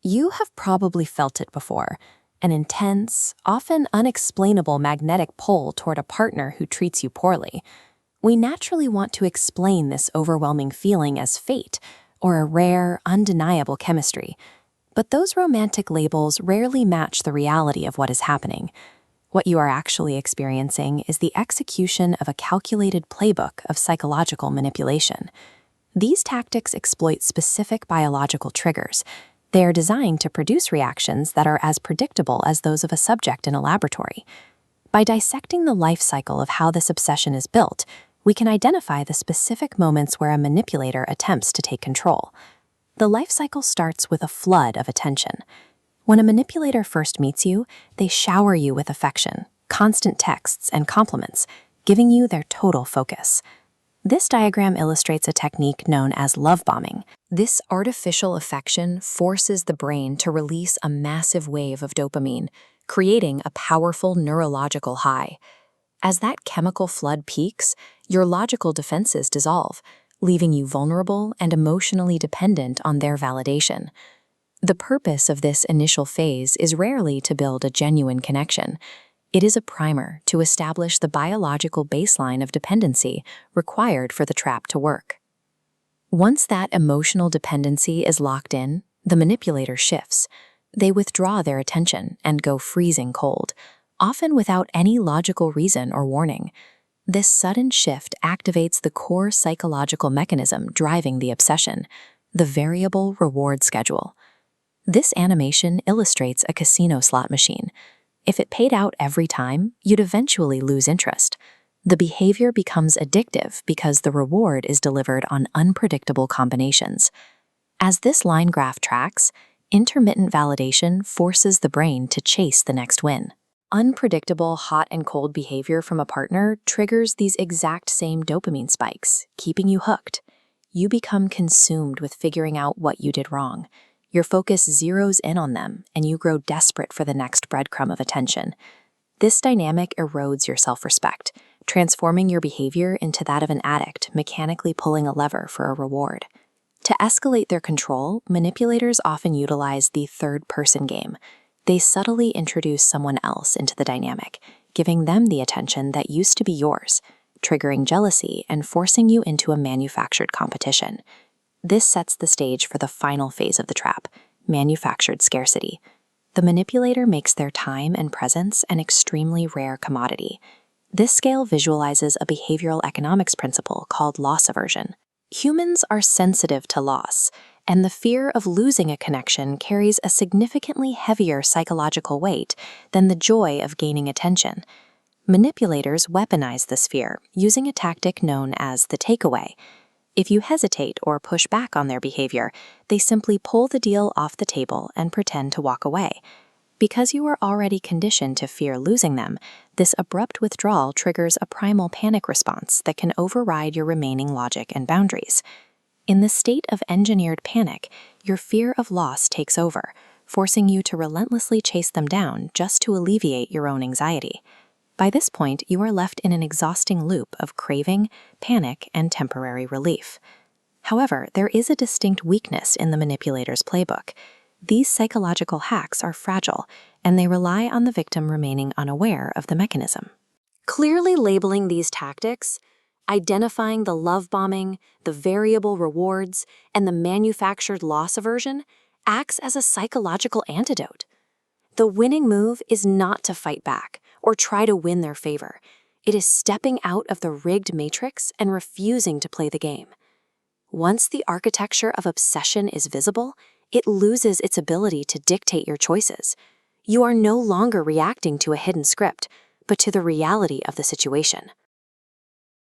You have probably felt it before, an intense, often unexplainable magnetic pull toward a partner who treats you poorly. We naturally want to explain this overwhelming feeling as fate or a rare, undeniable chemistry. But those romantic labels rarely match the reality of what is happening. What you are actually experiencing is the execution of a calculated playbook of psychological manipulation. These tactics exploit specific biological triggers. They are designed to produce reactions that are as predictable as those of a subject in a laboratory. By dissecting the life cycle of how this obsession is built, we can identify the specific moments where a manipulator attempts to take control. The life cycle starts with a flood of attention. When a manipulator first meets you, they shower you with affection, constant texts, and compliments, giving you their total focus. This diagram illustrates a technique known as love bombing. This artificial affection forces the brain to release a massive wave of dopamine, creating a powerful neurological high. As that chemical flood peaks, your logical defenses dissolve, leaving you vulnerable and emotionally dependent on their validation. The purpose of this initial phase is rarely to build a genuine connection. It is a primer to establish the biological baseline of dependency required for the trap to work. Once that emotional dependency is locked in, the manipulator shifts. They withdraw their attention and go freezing cold, often without any logical reason or warning. This sudden shift activates the core psychological mechanism driving the obsession, the variable reward schedule. This animation illustrates a casino slot machine. If it paid out every time, you'd eventually lose interest. The behavior becomes addictive because the reward is delivered on unpredictable combinations. As this line graph tracks, intermittent validation forces the brain to chase the next win. Unpredictable hot and cold behavior from a partner triggers these exact same dopamine spikes, keeping you hooked. You become consumed with figuring out what you did wrong. Your focus zeroes in on them, and you grow desperate for the next breadcrumb of attention. This dynamic erodes your self-respect, transforming your behavior into that of an addict mechanically pulling a lever for a reward. To escalate their control, manipulators often utilize the third-person game. They subtly introduce someone else into the dynamic, giving them the attention that used to be yours, triggering jealousy and forcing you into a manufactured competition. This sets the stage for the final phase of the trap, manufactured scarcity. The manipulator makes their time and presence an extremely rare commodity. This scale visualizes a behavioral economics principle called loss aversion. Humans are sensitive to loss, and the fear of losing a connection carries a significantly heavier psychological weight than the joy of gaining attention. Manipulators weaponize this fear using a tactic known as the takeaway. If you hesitate or push back on their behavior, they simply pull the deal off the table and pretend to walk away. Because you are already conditioned to fear losing them, this abrupt withdrawal triggers a primal panic response that can override your remaining logic and boundaries. In the state of engineered panic, your fear of loss takes over, forcing you to relentlessly chase them down just to alleviate your own anxiety. By this point, you are left in an exhausting loop of craving, panic, and temporary relief. However, there is a distinct weakness in the manipulator's playbook. These psychological hacks are fragile, and they rely on the victim remaining unaware of the mechanism. Clearly labeling these tactics, identifying the love bombing, the variable rewards, and the manufactured loss aversion, acts as a psychological antidote. The winning move is not to fight back or try to win their favor. It is stepping out of the rigged matrix and refusing to play the game. Once the architecture of obsession is visible, it loses its ability to dictate your choices. You are no longer reacting to a hidden script, but to the reality of the situation.